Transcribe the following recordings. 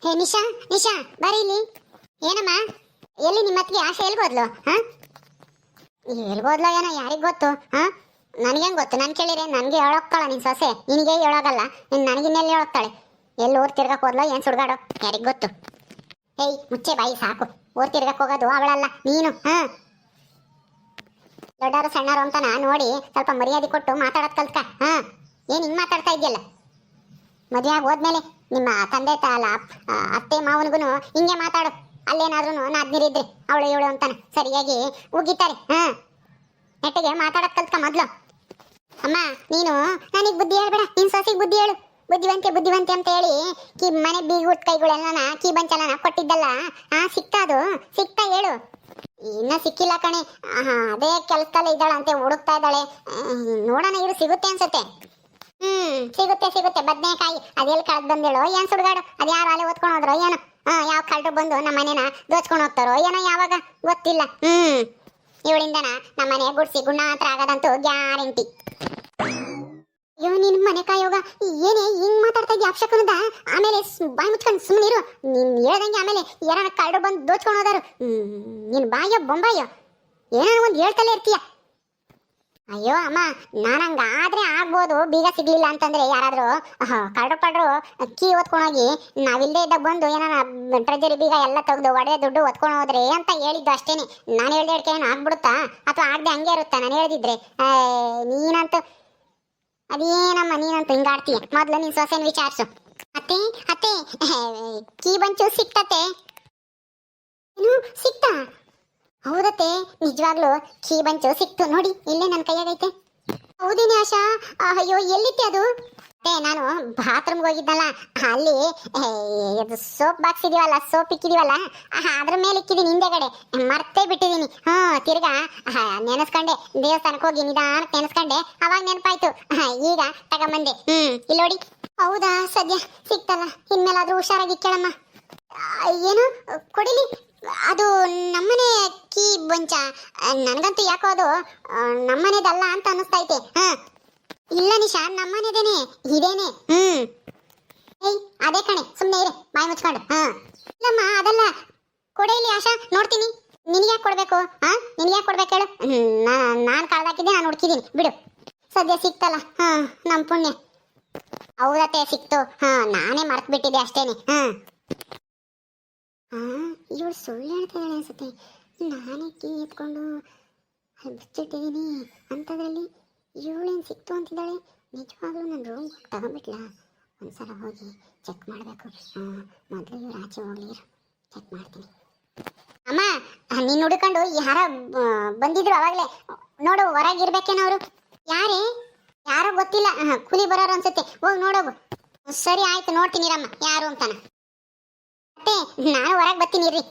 ಹೇ ನಿಶಾ ನಿಶಾ ಬರೀ ಇಲ್ಲಿ. ಏನಮ್ಮ ಎಲ್ಲಿ ನಿಮ್ಮ ಅತ್ತಿಗೆ ಆಶೆ ಎಲ್ಗೋದ್ಲು? ಎಲ್ಗೋದ್ಲ ಏನೋ ಯಾರಿಗ್ ಗೊತ್ತು. ನನಗೇನು ಗೊತ್ತು? ನಾನು ಕೇಳಿದ್ರೆ ನನಗೆ ಹೇಳೋಕ್ಕಳ ನಿನ್ ಸೊಸೆ, ನಿನಗೆ ಹೇಳೋಗಲ್ಲ. ನನಗಿನ್ನೆಲ್ಲಿ ಹೇಳೋಗ್ತಾಳೆ? ಎಲ್ಲಿ ಊರ್ ತಿರ್ಗಕ್ಕೆ ಹೋದ್ಲೋ ಏನು ಸುಡ್ಗಾಡೋ ಯಾರಿಗ್ ಗೊತ್ತು. ಏಯ್ ಮುಚ್ಚೆ ಬಾಯಿ ಸಾಕು. ಊರ್ ತಿರ್ಗಕ್ಕೆ ಹೋಗೋದು ಅವಳಲ್ಲ ನೀನು. ದೊಡ್ಡವರು ಸಣ್ಣವರು ಅಂತಾನ ನೋಡಿ ಸ್ವಲ್ಪ ಮರ್ಯಾದೆ ಕೊಟ್ಟು ಮಾತಾಡೋದ್ ಕಲ್ತ್ಕ. ಏನ್ ಹಿಂಗ್ ಮಾತಾಡ್ತಾ ಇದೆಯಲ್ಲ? ಮದುವೆ ಆಗಿ ಹೋದ್ಮೇಲೆ ನಿಮ್ಮ ತಂದೆ ತಾಲ ಅತ್ತೆ ಮಾವನಿಗೂ ಹಿಂಗೆ ಮಾತಾಡು. ಅಲ್ಲೇನಾದ್ರೂ ನಾದ್ನಿರಿದ್ರೆ ಅವಳು ಇವಳು ಅಂತಾನ ಸರಿಯಾಗಿ ಉಗಿತಾರೆ. ನೆಟ್ಟಿಗೆ ಮಾತಾಡೋದ್ ಕಲ್ತ್ಕ ಮೊದ್ಲು. ಅಮ್ಮ ನೀನು ನನಗೆ ಬುದ್ಧಿ ಹೇಳ್ಬೇಡ, ನಿನ್ ಸೊಸಿಗೆ ಬುದ್ಧಿ ಹೇಳು. ಬುದ್ಧಿವಂತೆ ಅಂತ ಹೇಳಿ ಮನೆ ಬೀಗುಟ್ ಕೈಗಳೆಲ್ಲ ಕೀ ಬಂಚಲನ ಕೊಟ್ಟಿದ್ದಲ್ಲ, ಸಿಕ್ತಾ ಹೇಳು. ಇನ್ನ ಸಿಕ್ಕಿಲ್ಲ ಕಣೆ. ಅದೇ ಕೆಲಸದಲ್ಲೇ ಇದ್ದಾಳಂತೆ, ಹುಡುಕ್ತಾ ಇದ್ದಾಳೆ. ನೋಡೋಣ ಇರು, ಸಿಗುತ್ತೆ ಅನ್ಸುತ್ತೆ. ಸಿಗುತ್ತೆ. ಬದನೆಕಾಯಿ ಅದೆಲ್ಲಿ ಕಳೆದ್ ಬಂದೇಳೋ ಏನ್ ಸುಡ್ಗಾಡು? ಅದ್ ಯಾರು ಅಲೆ ಓದ್ಕೊಂಡು ಹೋದ್ರೋ ಏನೋ? ಯಾವ ಕಳ್ಳರು ಬಂದು ನಮ್ಮ ಮನೇನ ದೋಚ್ಕೊಂಡು ಹೋಗ್ತಾರೋ ಏನೋ, ಯಾವಾಗ ಗೊತ್ತಿಲ್ಲ. ಇವಳಿಂದನ ನಮ್ಮ ಮನೆ ಗುಡ್ಸಿ ಗುಣ ಹತ್ರ ಆಗದಂತೂ ಗ್ಯಾರಂಟಿ. ಅಯ್ಯೋ ನಿನ್ ಮನೆ ಕಾಯೋಗ ಏನೇ ಹಿಂಗ್ ಮಾತಾಡ್ತಾ ಇದ್ಯಾ ಅಪ್ಶಕನದ? ಆಮೇಲೆ ಬಾಯಿ ಮುಚ್ಕೊಂಡು ಸುಮ್ಮನಿರು. ನೀನ್ ಹೇಳ್ದಂಗೆ ಆಮೇಲೆ ಯಾರ ಕಳ್ಳರು ಬಂದು ದೋಚ್ಕೊಂಡು ಹೋದಾರು. ನಿನ್ ಬಾಯೋ ಬೊಂಬಾಯೋ ಏನೋ ಒಂದು ಹೇಳ್ತಲೇ ಇರ್ತೀಯ. ಅಯ್ಯೋ ಅಮ್ಮ, ನಾನಂಗಾದ್ರೆ ಆಗ್ಬೋದು, ಬೀಗ ಸಿಗ್ಲಿಲ್ಲ ಅಂತಂದ್ರೆ ಯಾರಾದ್ರೂ ಕಳ್ಳರು ಕೀ ಓದ್ಕೊಂಡೋಗಿ ನಾವಿಲ್ಲದೆ ಇದ್ದಾಗ ಬಂದು ಏನಾರ ಟ್ರೆಜರಿ ಬೀಗ ಎಲ್ಲ ತೆಗೆದು ಒಡೆ ದುಡ್ಡು ಓದ್ಕೊಂಡು ಹೋದ್ರೆ ಅಂತ ಹೇಳಿದ್ದು ಅಷ್ಟೇನೆ. ನಾನು ಹೇಳ್ದೆ ಹೇಳ್ಕೆ ಏನು ಆಗ್ಬಿಡುತ್ತಾ ಅಥವಾ ಆಗದೆ ಹಂಗೆ ಇರುತ್ತಾ? ನಾನು ಹೇಳ್ದಿದ್ರೆ ನೀನಂತೂ ಅದೇನಮ್ಮ ನೀನಂತೂ ಹಿಂಗಾಡ್ತೀಯ. ಮೊದ್ಲು ನೀನ್ ಸೊಸೆನ ವಿಚಾರಿಸು. ಅತ್ತೆ ಕೀ ಬಂಚು ಸಿಕ್ತತೆ? ಏನು ಸಿಕ್ತಾ? ಹೌದತ್ತೆ, ನಿಜವಾಗ್ಲು ಕೀ ಬಂಚು ಸಿಕ್ತು ನೋಡಿ, ಇಲ್ಲೇ ನನ್ನ ಕೈಯಾಗೈತೆ. ಹೌದೇನೆ ಆಶಾ? ಅಯ್ಯೋ ಎಲ್ಲಿತ್ತೆ ಅದು? ನಾನು ಬಾತ್ರೂಮ್ಗೆ ಹೋಗಿದ್ದಲ್ಲ, ಅಲ್ಲಿ ಸೋಪ್ ಬಾಕ್ಸ್ ಇದೀವಲ್ಲ, ಸೋಪ್ ಇಕ್ಕಿದೀವಲ್ಲ, ಅದ್ರ ಮೇಲೆ ಇಕ್ಕಿದೀನಿ ಹಿಂದೆಗಡೆ, ಮರ್ತೇ ಬಿಟ್ಟಿದೀನಿ. ತಿರ್ಗಾ ನೆನೆಸ್ಕೊಂಡೆ, ದೇವಸ್ಥಾನಕ್ಕೆ ಹೋಗಿ ನಿಧಾನಕ್ಕೆ ನೆನೆಸ್ಕೊಂಡೆ, ಅವಾಗ ನೆನಪಾಯ್ತು. ಈಗ ತಗೊಂಬಂದೆ. ಇಲ್ಲಿ ನೋಡಿ. ಹೌದಾ, ಸದ್ಯ ಸಿಕ್ತಲ್ಲ, ಇನ್ಮೇಲಾದ್ರೂ ಹುಷಾರಾಗಿ ಕೇಳಮ್ಮ. ಏನು ಕೊಡಿಲಿ? ಅದು ನಮ್ಮನೆ ಕೀ ಬಂಚ? ನನಗಂತೂ ಯಾಕೋ ಅದು ನಮ್ಮನೆದಲ್ಲ ಅಂತ ಅನ್ನಿಸ್ತೈತೆ. ಇಲ್ಲ ನಿಶಾ, ನಮ್ಮನೆದೇನೆ, ಇದೇನೆ. ಏಯ್ ಅದೇ ಕಣೆ, ಸುಮ್ಮನೆ ಇರೆ ಬಾಯಿ ಮುಚ್ಕೊಂಡು. ಇಲ್ಲಮ್ಮ ಅದಲ್ಲ, ಕೊಡೇಲಿ ಆಶಾ, ನೋಡ್ತೀನಿ. ನಿನಗ್ಯಾಕೆ ಕೊಡ್ಬೇಕು? ನಿನಗ್ಯಾಕೆ ಕೊಡ್ಬೇಕು ಹೇಳು? ನಾನು ಕಳ್ದಾಕಿದ್ದೆ, ನಾನು ಹುಡುಕಿದ್ದೀನಿ ಬಿಡು. ಸದ್ಯ ಸಿಕ್ತಲ್ಲ, ನಮ್ಮ ಪುಣ್ಯ. ಹೌದತ್ತೆ ಸಿಕ್ತು. ನಾನೇ ಮರ್ತು ಬಿಟ್ಟಿದ್ದೆ ಅಷ್ಟೇನೆ. ಇವಳು ಸುಳ್ಳು ಹೇಳ್ತಾಳೆ ಅನ್ಸುತ್ತೆ. ನಾನೇ ಕೀ ಎತ್ಕೊಂಡು ಬಿಚ್ಚಿಟ್ಟಿದ್ದೀನಿ ಅಂಥದ್ರಲ್ಲಿ ಇವಳೇನು ಸಿಕ್ತು ಅಂತಿದ್ದಾಳೆ. ನಿಜವಾಗ್ಲೂ ನನ್ನ ರೂಮ್ ತಗೊಂಡ್ಬಿಟ್ಲಾ? ಒಂದ್ಸಲ ಹೋಗಿ ಚೆಕ್ ಮಾಡಬೇಕು. ಮೊದಲು ಇವ್ರು ಆಚೆ ಹೋಗ್ಲಿ, ಚೆಕ್ ಮಾಡ್ತೀನಿ. ಅಮ್ಮ ನೀನು ಹುಡ್ಕೊಂಡು ಯಾರ ಬಂದಿದ್ರು ಅವಾಗಲೇ ನೋಡು, ಹೊರಗಿರ್ಬೇಕೇನವರು? ಯಾರೋ ಗೊತ್ತಿಲ್ಲ, ಕೂಲಿ ಬರೋರು ಅನ್ಸುತ್ತೆ. ಹೋಗಿ ನೋಡೋಗು. ಸರಿ ಆಯ್ತು, ನೋಡ್ತೀನಿ ರಮ್ಮ ಯಾರು ಅಂತಾನ. ಮತ್ತೆ ನಾನು ಹೊರಗೆ ಬರ್ತೀನಿ ಇರ್ರಿ,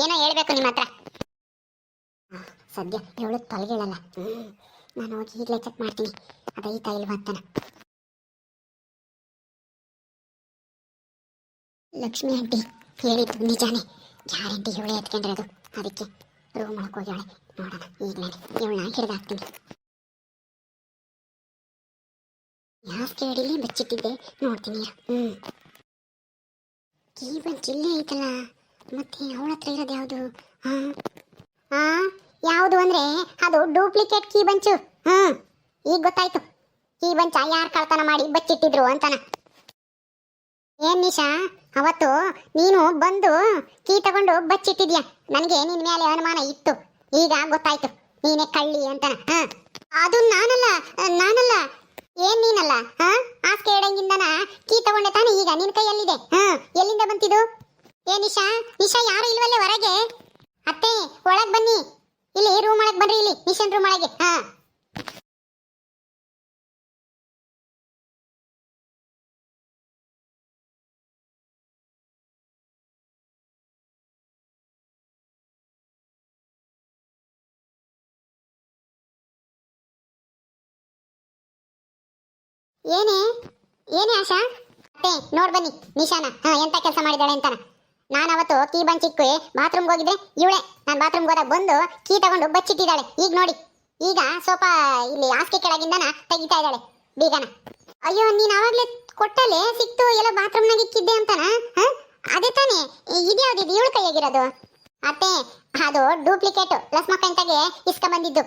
ಏನೋ ಹೇಳ್ಬೇಕು ನಿಮ್ಮ ಹತ್ರ. ಸದ್ಯ ಹೇಳು ತಲೆಗೇಳಲ್ಲ. ನಾನು ಹೋಗಿ ಈಗಲೇ ಚೆಕ್ ಮಾಡ್ತೀನಿ, ಅದೈತಾ ಇಲ್ವಾ ಅಂತಾನ. ಲಕ್ಷ್ಮಿ ಆಂಟಿ ಹೇಳಿದ್ದು ನಿಜಾನೇ, ಗ್ಯಾರಂಟಿ ಇವಳೇ ಎತ್ಕೊಂಡಿರೋದು. ಅದಕ್ಕೆ ರೂಮ್ ಒಳಗೆ ಹೋಗ್ಯಾಳೆ. ನೋಡೋಣ ಈಗಲೇ ಇವಳನ್ನ ಹಿಡಿದಾಕ್ತೀನಿ. ಯಾಕೆ ಅಡಿಲಿ ಬಚ್ಚಿಟ್ಟಿದ್ದೆ ನೋಡ್ತೀನಿ. ಕೀ ಬಂಚ್ ಇಲ್ಲೇ ಐತಲ್ಲ, ಮತ್ತೆ ಅವಳ ಹತ್ರ ಇರೋದು ಯಾವುದು? ಯಾವುದು ಅಂದ್ರೆ ಅದು ಡೂಪ್ಲಿಕೇಟ್ ಕೀ ಬಂಚು. ಈಗ ಗೊತ್ತಾಯ್ತು, ಕೀ ಬಂಚ ಯಾರು ಕಳ್ತನ ಮಾಡಿ ಬಚ್ಚಿಟ್ಟಿದ್ರು ಅಂತಾನ. ಏನ್ ನಿಶಾ, ಅವತ್ತು ನೀನು ಬಂದು ಕೀ ತಗೊಂಡು ಬಚ್ಚಿಟ್ಟಿದ್ಯಾ, ನನಗೆ ನಿನ್ ಮೇಲೆ ಅನುಮಾನ ಇತ್ತು. ಈಗ ಗೊತ್ತಾಯ್ತು ನೀನೇ ಕಳ್ಳಿ ಅಂತಾನ. ಅದು ನಾನಲ್ಲ. ಏನ್ ನೀನಲ್ಲ? ಆಸ್ಕೆ ಇಡಂಗಿಂದನ ಕೀ ತಗೊಂಡೆ ತಾನೆ, ಈಗ ನಿನ್ ಕೈಯಲ್ಲಿದೆ. ಎಲ್ಲಿಂದ ಬಂತಿದು? ಏ ನಿಶಾ ಯಾರು ಇಲ್ವಲ್ಲೇ ಹೊರಗೆ? ಅತ್ತೆ ಒಳಗ್ ಬನ್ನಿ, ಇಲ್ಲಿ ರೂಮ್ ಒಳಗ್ ಬನ್ರಿ, ಇಲ್ಲಿ ನಿಶನ್ ರೂಮ್ ಒಳಗೆ. ಏನೇ ಆಶಾ? ಅತ್ತೆ ನೋಡ್ ಬನ್ನಿ ನಿಶಾನ ಎಂತ ಕೆಲಸ ಮಾಡಿದಾಳೆ ಅಂತಾನ. ನಾನು ಅವತ್ತು ಕೀ ಬಂಚಿಕ್ಕಿ ಬಾತ್ರೂಮ್ಗೆ ಹೋಗಿದ್ರೆ ಇವಳೆ, ನಾನು ಬಾತ್ರೂಮ್ಗೆ ಹೋದಾಗ ಬಂದು ಕೀ ತಗೊಂಡು ಬಚ್ಚಿಟ್ಟಿದ್ದಾಳೆ. ಈಗ ನೋಡಿ, ಈಗ ಸೋಫಾ ಇಲ್ಲಿ ಹಾಸಿಗೆ ಕೆಳಗಿಂದನ ತೆಗಿತಾ ಇದ್ದಾಳೆ ಬೀಗನ. ಅಯ್ಯೋ ನೀನ್ ಆವಾಗ್ಲೇ ಕೊಟ್ಟಲೆ ಸಿಕ್ತು, ಎಲ್ಲ ಬಾತ್ರೂಮ್ನಾಗ ಇಕ್ಕಿದ್ದೆ ಅಂತಾನ. ಇದ್ಯಾವ್ದಿದು ಇವಳು ಕೈಯಾಗಿರೋದು? ಅತ್ತೆ ಅದು ಡೂಪ್ಲಿಕೇಟ್ ಲಸ್ಮಕ್ಕಂತಾಗೆ ಇಸ್ಕ ಬಂದಿದ್ದು.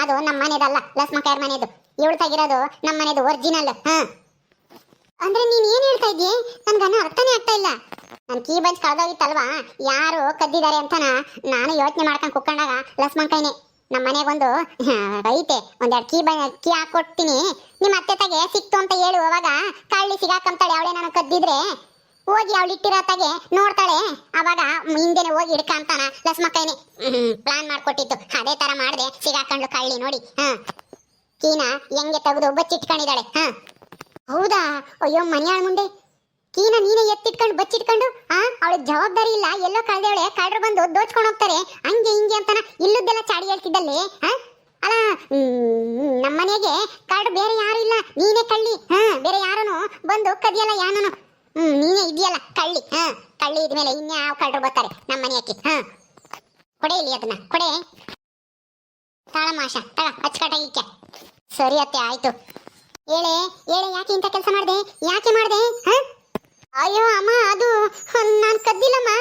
ಅದು ನಮ್ಮ ಮನೆದಲ್ಲ, ಲಸ್ಮಕ್ಕರ ಮನೆದು. ಇವಳು ತೆಗಿರೋದು ನಮ್ಮ ಮನೆದು ಒರಿಜಿನಲ್. ಅಂದ್ರೆ ನೀನ್ ಏನ್ ಹೇಳ್ತಾ ಇದ್ದೀಯ? ನನ್ಗನ್ನ ಅರ್ಥನೇ ಆಗ್ತಾ ಇಲ್ಲ. ನನ್ ಕೀ ಬಂಚ್ ಕಳ್ದೋಗಿತ್ತಲ್ವಾ, ಯಾರು ಕದ್ದಿದ್ದಾರೆ ಅಂತನ ನಾನು ಯೋಚನೆ ಮಾಡ್ಕೊಂಡು ಕುತ್ಕೊಂಡಾಗ ಲಸ್ಮಕ್ಕೈನೆ ನಮ್ಮ ಮನೆಗೊಂದು ಐತೆ, ಒಂದೆರಡು ಕೀ ಹಾಕೊಡ್ತೀನಿ, ನಿಮ್ಮ ಅತ್ತೆ ತಗೆ ಸಿಕ್ತು ಅಂತ ಹೇಳು. ಅವಾಗ ಕಳ್ಳಿ ಸಿಗಾಕಂತಾಳೆ. ಅವಳೇ ನಾನು ಕದ್ದಿದ್ರೆ ಹೋಗಿ ಅವಳು ಇಟ್ಟಿರೋತ್ತಾಗೆ ನೋಡ್ತಾಳೆ. ಅವಾಗ ಹಿಂದೆನೆ ಹೋಗಿ ಹಿಡ್ಕ ಅಂತಾನ ಲಸ್ಮಕ್ಕೈನೆ ಪ್ಲಾನ್ ಮಾಡ್ಕೊಟ್ಟಿತ್ತು. ಅದೇ ತರ ಮಾಡ್ದೆ, ಸಿಗಾಕೊಂಡ್ಲು ಕಳ್ಳಿ ನೋಡಿ. ಕೀನ ಹೆಂಗೆ ತೆಗೆದು ಬಚ್ಚಿಟ್ಕೊಂಡಿದ್ದಾಳೆ. ಹೌದಾ? ಅಯ್ಯೋ ಮನ್ಯಾಳ ಮುಂದೆ ಕೀನ ನೀನೇ ಎತ್ತಿಟ್ಕೊಂಡು ಬಚ್ಚಿಟ್ಕೊಂಡು ಅವಳಿಗೆ ಜವಾಬ್ದಾರಿ ಇಲ್ಲ. ಎಲ್ಲೋ ಕಳ್ದೇವಳೆ, ಕಳ್ರು ಬಂದು ದೋಚ್ಕೊಂಡು ಹೋಗ್ತಾರೆ ಹಂಗೆ ಹಿಂಗೆ ಅಂತಾನ ಇಲ್ಲದ್ದೆಲ್ಲ ಚಾಡಿ ಹೇಳ್ತಿದ್ದಲ್ಲಿ. ಅಲ್ಲ ನಮ್ಮನೆಗೆ ಕಳ್ರು ಬೇರೆ ಯಾರು ಇಲ್ಲ, ನೀನೇ ಕಳ್ಳಿ. ಬೇರೆ ಯಾರನು ಬಂದು ಕದಿಯಲ್ಲ ಯಾನನು. ನೀನೇ ಇದೆಯಲ್ಲ ಕಳ್ಳಿ. ಕಳ್ಳಿ ಇದ್ಮೇಲೆ ಇನ್ಯಾವ ಕಳ್ರು ಬರ್ತಾರೆ ನಮ್ಮ ಮನೆಯಕ್ಕೆ? ಕೊಡೆ ಇಲ್ಲಿ ಅದನ್ನ ಕೊಡೆ. ತಾಳಮಾಷ ತಗ ಹಚ್ಕಟಾಗಿಕ್ಕೆ. ಸರಿ ಅತ್ತೆ ಆಯ್ತು. ಹೇಳೆ ಹೇಳೆ, ಯಾಕೆ ಇಂಥ ಕೆಲಸ ಮಾಡಿದೆ? ಯಾಕೆ ಮಾಡಿದೆ? ಅಯ್ಯೋ ಅಮ್ಮ, ಅದು ನಾನು ಕದ್ದಿಲ್ಲಮ್ಮ.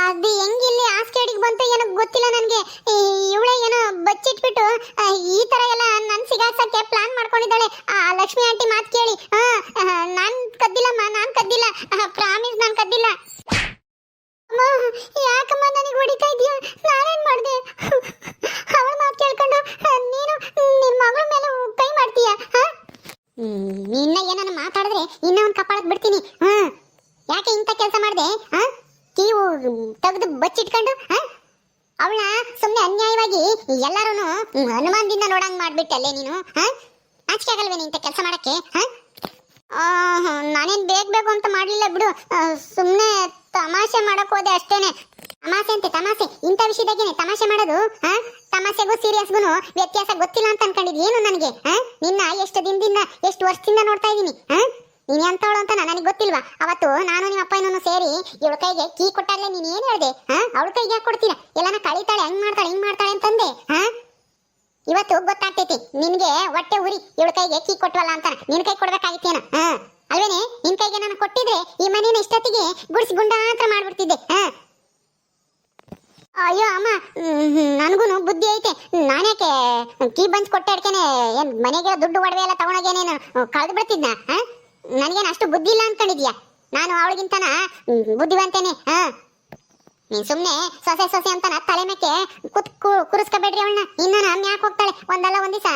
ಅದು ಹೆಂಗಿಲ್ಲಿ ಹಾಸ್ಕೇಡಿಗೆ ಬಂತು ಏನೋ ಗೊತ್ತಿಲ್ಲ ನನಗೆ. ಇವಳೇ ಏನೋ ಬಚ್ಚಿಟ್ಬಿಟ್ಟು ಈ ತರ ಎಲ್ಲ ನನ್ನ ಸಿಗಾಕ್ಸಕ್ಕೆ ಪ್ಲಾನ್ ಮಾಡ್ಕೊಂಡಿದ್ದಾಳೆ. ಲಕ್ಷ್ಮಿ ಆಂಟಿ ಮಾತು ಕೇಳಿ. ನಾನು ಕದ್ದಿಲ್ಲಮ್ಮ, ನಾನು ಕದ್ದಿಲ್ಲ, ಪ್ರಾಮಿಸ್ ನಾನು ಕದ್ದಿಲ್ಲ. ಅಮ್ಮ ಯಾಕಮ್ಮ ನನಗೆ ಹೊಡಿತಾ ಇದೀಯ? ನಾನೇನ್ ಮಾಡಿದೆ? ಅವಳ ಮಾತು ಕೇಳ್ಕೊಂಡು ನೀನು ನಿನ್ನ ಮಗಳ ಮೇಲೆ ಕೈ ಮಾಡ್ತೀಯ? ನಿನ್ನ ಏನನ್ನ ಮಾತಾಡಿದ್ರೆ ಇನ್ನ ಒಂದು ಕಪಾಳಕ್ಕೆ ಬಿಡ್ತೀನಿ. ಯಾಕೆ ಇಂಥ ಕೆಲಸ ಮಾಡಿದೆ? ಕೀವು ತೆಗೆದು ಬಚ್ಚಿಟ್ಕೊಂಡು ಅವಳನ್ನ ಸುಮ್ಮನೆ ಅನ್ಯಾಯವಾಗಿ ಎಲ್ಲರೂ ಅನುಮಾನದಿಂದ ನೋಡಂಗ್ ಮಾಡ್ಬಿಟ್ಟಲ್ಲೇ ನೀನು. ಆಚೆ ಆಗಲ್ವೇನೆ ಇಂಥ ಕೆಲಸ ಮಾಡಕ್ಕೆ? ನಾನೇನ್ ಬೇಕು ಅಂತ ಮಾಡ್ಲಿಲ್ಲ ಬಿಡು, ಸುಮ್ಮನೆ ತಮಾಷೆ ಮಾಡಕ್ ಹೋದೆ ಅಷ್ಟೇನೆ. ತಮಾಷೆ ಅಂತೆ ತಮಾಷೆ, ಇಂಥ ವಿಷಯದಾಗೇನೆ ತಮಾಷೆ ಮಾಡೋದು? ತಮಾಷೆಗೂ ಸೀರಿಯಸ್ಗೂ ವ್ಯತ್ಯಾಸ ಗೊತ್ತಿಲ್ಲ ಅಂತ ಅನ್ಕೊಂಡಿದ್ ಏನು ನನಗೆ? ನಿನ್ನ ಎಷ್ಟು ದಿನದಿಂದ ಎಷ್ಟು ವರ್ಷದಿಂದ ನೋಡ್ತಾ ಇದ್ದೀನಿ. ನೀನ್ ಎಂತವಳು ಅಂತ ನನಗೆ ಗೊತ್ತಿಲ್ವಾ? ಅವತ್ತು ನಾನು ನಿಮ್ಮ ಅಪ್ಪ ಏನೋ ಸೇರಿ ಇವಳ ಕೈಗೆ ಕೀ ಕೊಟ್ಟಾಗ್ಲೇ ನೀನ್ ಏನ್ ಹೇಳ್ದೆ? ಅವಳ ಕೈಗೆ ಯಾಕೆ ಕೊಡ್ತೀರಾ? ಎಲ್ಲಾನ ಕಳಿತಾಳೆ, ಹಂಗ್ ಮಾಡ್ತಾಳೆ ಹಿಂಗ್ ಮಾಡ್ತಾಳೆ ಅಂತಂದೆ. ಇವತ್ತು ಗೊತ್ತಾಗ್ತೈತಿ ನಿನ್ಗೆ ಹೊಟ್ಟೆ ಉರಿ. ಇವಳ ಕೈಗೆ ಕೀ ಕೊಟ್ಟವಲ್ಲ ಅಂತ ನಿನ್ ಕೈ ಕೊಡ್ಬೇಕಾಗಿತ್ತೇನ? ಅಲ್ವೇನೆ? ನಿನ್ ಕೈಗೆ ನಾನು ಕೊಟ್ಟಿದ್ರೆ ಈ ಮನೇನ ಇಷ್ಟೊತ್ತಿಗೆ ಗುಡ್ಸಿ ಗುಂಡಾಂತರ ಮಾಡ್ಬಿಡ್ತಿದ್ದೆ. ಅಯ್ಯೋ ಅಮ್ಮ, ನನಗೂ ಬುದ್ಧಿ ಐತೆ. ನಾನ್ಯಾಕೆ ಕೀ ಬಂಚ್ ಕೊಟ್ಟೆ ಅಡ್ಕೇನೆ ಏನ್ ಮನೆಗೆಲ್ಲ ದುಡ್ಡು ಒಡವೆ ಎಲ್ಲ ತಗೊಂಡೋಗೇನೇನು ಕಳೆದು ಬಿಡ್ತಿದ್ನ? ನನಗೇನು ಅಷ್ಟು ಬುದ್ಧಿ ಇಲ್ಲ ಅನ್ಕೊಂಡಿದ್ಯಾ? ನಾನು ಅವಳಿಗಿಂತನ ಬುದ್ಧಿವಂತೇನೆ. ನೀನ್ ಸುಮ್ನೆ ಸೊಸೆ ಸೊಸೆ ಅಂತಾನ ತಲೆ ಮೇಕೆ ಕುರಿಸ್ಕೋಬೇಡ್ರಿ ಅವಳನ್ನ. ಇನ್ನ ನಮ್ಮ ಯಾಕೆ ಹೋಗ್ತಾಳೆ? ಒಂದಲ್ಲ ಒಂದ್ ದಿವಸ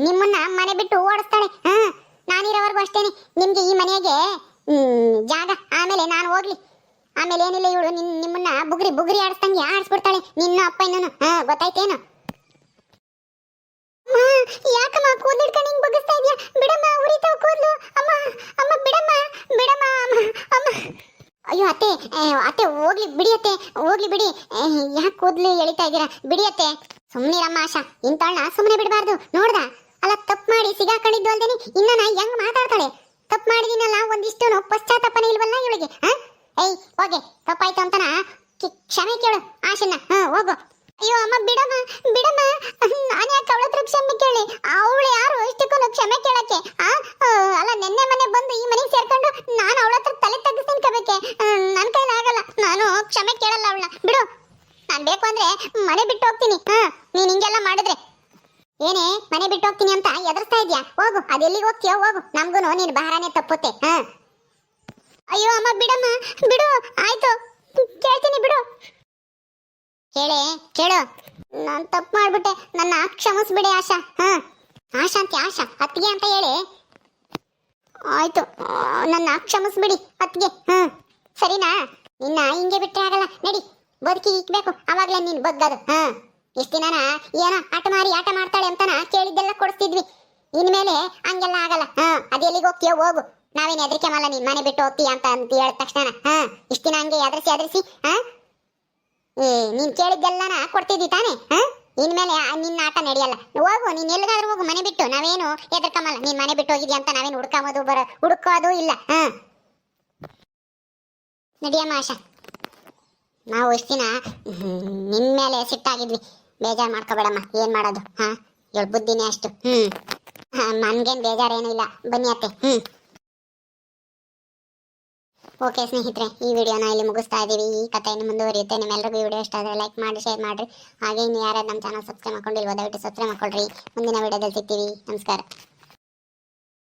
ನಿಮ್ಮನ್ನ ಮನೆ ಬಿಟ್ಟು ಓಡಿಸ್ತಾಳೆ. ನಾನಿರೋವರೆಗೂ ಅಷ್ಟೇನೆ ನಿಮ್ಗೆ ಈ ಮನೆಗೆ ಜಾಗ. ಆಮೇಲೆ ನಾನು ಹೋಗ್ಲಿ, ಆಮೇಲೆ ಏನಿಲ್ಲ, ಇವಳು ನಿಮ್ಮನ್ನ ಬುಗ್ರಿ ಬುಗ್ರಿ ಆಡಿಸ್ದಂಗೆ ಆಡಿಸ್ಬಿಡ್ತಾಳೆ ನಿನ್ನ ಅಪ್ಪ ಇನ್ನೂ. ಗೊತ್ತಾಯ್ತೇನು? ಯಾಕಮ್ಮ ಕೂದಲಿಡ್ಕೊಂಡು ಹಿಂಗ್ ಬಗ್ಗಿಸ್ತಾ ಇದೀಯ? ಬಿಡಮ್ಮ, ಉರಿತಾವ ಕೂದಲು. ಅಮ್ಮ ಅಮ್ಮ ಬಿಡಮ್ಮ ಬಿಡಮ್ಮ ಅಮ್ಮ. ಅಯ್ಯೋ ಅತ್ತೆ ಅತ್ತೆ ಹೋಗ್ಲಿ ಬಿಡಿ ಅತ್ತೆ, ಹೋಗ್ಲಿ ಬಿಡಿ. ಯಾಕೆ ಕೂದಲು ಎಳಿತಾ ಇದ್ದೀರಾ? ಬಿಡಿ ಅತ್ತೆ. ಸುಮ್ನಿರಮ್ಮ ಆಶಾ, ಇಂತವಳನ್ನ ಸುಮ್ಮನೆ ಬಿಡಬಾರ್ದು. ನೋಡ್ದ ಅಲ್ಲ, ತಪ್ಪು ಮಾಡಿ ಸಿಗಾಕೊಂಡಿದ್ದು ಅಲ್ದೇನೆ ಇನ್ನ ಹೆಂಗ್ ಮಾತಾಡ್ತಾಳೆ? ತಪ್ಪು ಮಾಡಿದಿನಲ್ಲ, ಒಂದಿಷ್ಟು ಪಶ್ಚಾತ್ತಾಪನೆ ಇಲ್ವಲ್ಲ ಇವಳಿಗೆ? ಏಯ್ ಹೋಗೆ, ತಪ್ಪಾಯ್ತು ಅಂತನ ಕ್ಷಮೆ ಕೇಳು ಆಶನ್ನ. ಹೋಗು. ಅಯ್ಯೋ ಅಮ್ಮ ಬಿಡಮ್ಮ ಬಿಡಮ್ಮ, ನಾನು ಯಾಕೆ ಅವಳ ಹತ್ರ ಕ್ಷಮೆ ಕೇಳಿ? ಅವಳು ಯಾರು ಇಷ್ಟಕ್ಕೂ ಕ್ಷಮೆ ಕೇಳಕ್ಕೆ? ಅಲ್ಲ, ನೆನ್ನೆ ಮನೆ ಬಂದು ಈ ಮನೆಗೆ ಸೇರ್ಕೊಂಡು ನಾನು ಅವಳ ಹತ್ರ ತಲೆ ತಗ್ಗಿಸ್ ನಿಂತ್ಕೋಬೇಕೆ? ನನ್ನ ಕೈಲಾಗಲ್ಲ, ನಾನು ಕ್ಷಮೆ ಕೇಳಲ್ಲ ಅವಳನ್ನ. ಬಿಡು, ನಾನು ಬೇಕು ಅಂದ್ರೆ ಮನೆ ಬಿಟ್ಟು ಹೋಗ್ತೀನಿ. ನೀನ್ ಹಿಂಗೆಲ್ಲ ಮಾಡಿದ್ರೆ ಏನೇ ಮನೆ ಬಿಟ್ಟು ಹೋಗ್ತೀನಿ ಅಂತ ಎದುರಿಸ್ತಾ ಇದ್ಯಾ? ಹೋಗು, ಅದೆಲ್ಲಿಗೆ ಹೋಗ್ತೀಯೋ ಹೋಗು, ನಮ್ಗೂ ನೀನ್ ಭಾರನೇ ತಪ್ಪುತ್ತೆ. ಅಯ್ಯೋ ಅಮ್ಮ ಬಿಡಮ್ಮ ಬಿಡು. ಆಯ್ತು ಕೇಳ್ತೀನಿ ಬಿಡು. ಕೇಳೆ ಕೇಳು, ನಾನು ತಪ್ಪು ಮಾಡ್ಬಿಟ್ಟೆ, ನನ್ನ ಕ್ಷಮಿಸ್ಬಿಡಿ ಆಶಾ. ಆಶಾ ಅಂತೆ ಆಶಾ, ಅತ್ತಿಗೆ ಅಂತ ಹೇಳಿ. ಆಯ್ತು, ನನ್ನ ಕ್ಷಮಿಸ್ಬಿಡಿ ಅತ್ತಿಗೆ. ಸರಿನಾ? ನಿನ್ನ ಹಿಂಗೆ ಬಿಟ್ಟರೆ ಆಗಲ್ಲ. ನಡಿ, ಬದುಕಿ ಇಕ್ಬೇಕು, ಅವಾಗ್ಲೇ ನೀನ್ ಬಗ್ಗದು. ಇಷ್ಟ ದಿನ ಏನೋ ಆಟ ಮಾಡ್ತಾಳೆ ಅಂತನ ಕೇಳಿದ್ದೆಲ್ಲ ಕೊಡಿಸ್ತಿದ್ವಿ. ಇನ್ಮೇಲೆ ಹಂಗೆಲ್ಲ ಆಗಲ್ಲ. ಅದೆಲ್ಲಿಗೆ ಹೋಗ್ತೀಯೋ ಹೋಗು, ನಾವೇನು ಹೆದರಿಕೆ ಮಾಡಲ್ಲ. ನೀನ್ ಮನೆ ಬಿಟ್ಟು ಹೋಗ್ತೀಯ ಅಂತ ಹೇಳಿದ ತಕ್ಷಣ ಇಷ್ಟ ದಿನ ಹಂಗೆ ಎದರಿಸಿ ನೀನ್ ಕೇಳಿದ್ದೆಲ್ಲನ ಕೊಡ್ತಿದ್ದಿ ತಾನೆ? ಇನ್ಮೇಲೆ ನಿನ್ನ ಆಟ ನಡೆಯಲ್ಲ. ಹೋಗು, ನೀನ್ ಎಲ್ಲಿಗಾದ್ರೂ ಹೋಗು ಮನೆ ಬಿಟ್ಟು. ನಾವೇನು ಹೆದರ್ಕಮಲ್ಲ. ನೀನ್ ಮನೆ ಬಿಟ್ಟು ಹೋಗಿದ್ಯಾ ಅಂತ ನಾವೇನು ಹುಡುಕೋದು ಇಲ್ಲ. ನಡಿಯಮ್ಮ ಆಶಾ, ನಾವು ಇಷ್ಟ ದಿನ ನಿನ್ ಮೇಲೆ ಸಿಟ್ಟಾಗಿದ್ವಿ. ಬೇಜಾರು ಮಾಡ್ಕೋಬೇಡಮ್ಮ. ಏನ್ ಮಾಡೋದು? ಇವಳ ಬುದ್ಧಿನೇ ಅಷ್ಟು. ನನ್ಗೇನ್ ಬೇಜಾರೇನು ಇಲ್ಲ. ಬನ್ನಿ ಅತ್ತೆ. ಓಕೆ ಸ್ನೇಹಿತರೆ, ಈ ವಿಡಿಯೋನ ಇಲ್ಲಿ ಮುಗಿಸ್ತಾ ಇದ್ದೀವಿ. ಈ ಕಥೆಯನ್ನು ಮುಂದುವರಿಯುತ್ತೆ. ನಿಮ್ಮೆಲ್ಲರಿಗೂ ಈ ವಿಡಿಯೋ ಇಷ್ಟ ಆದರೆ ಲೈಕ್ ಮಾಡಿ, ಶೇರ್ ಮಾಡಿರಿ. ಹಾಗೆ ಇನ್ನು ಯಾರು ನಮ್ಮ ಚಾನಲ್ ಸಬ್ಸ್ಕ್ರೈಬ್ ಮಾಡ್ಕೊಂಡಿಲ್ವೋ ದಯವಿಟ್ಟು ಸಬ್ಸ್ಕ್ರೈಬ್ ಮಾಡ್ಕೊಳ್ರಿ. ಮುಂದಿನ ವಿಡಿಯೋದಲ್ಲಿ ಸಿಗ್ತೀವಿ. ನಮಸ್ಕಾರ.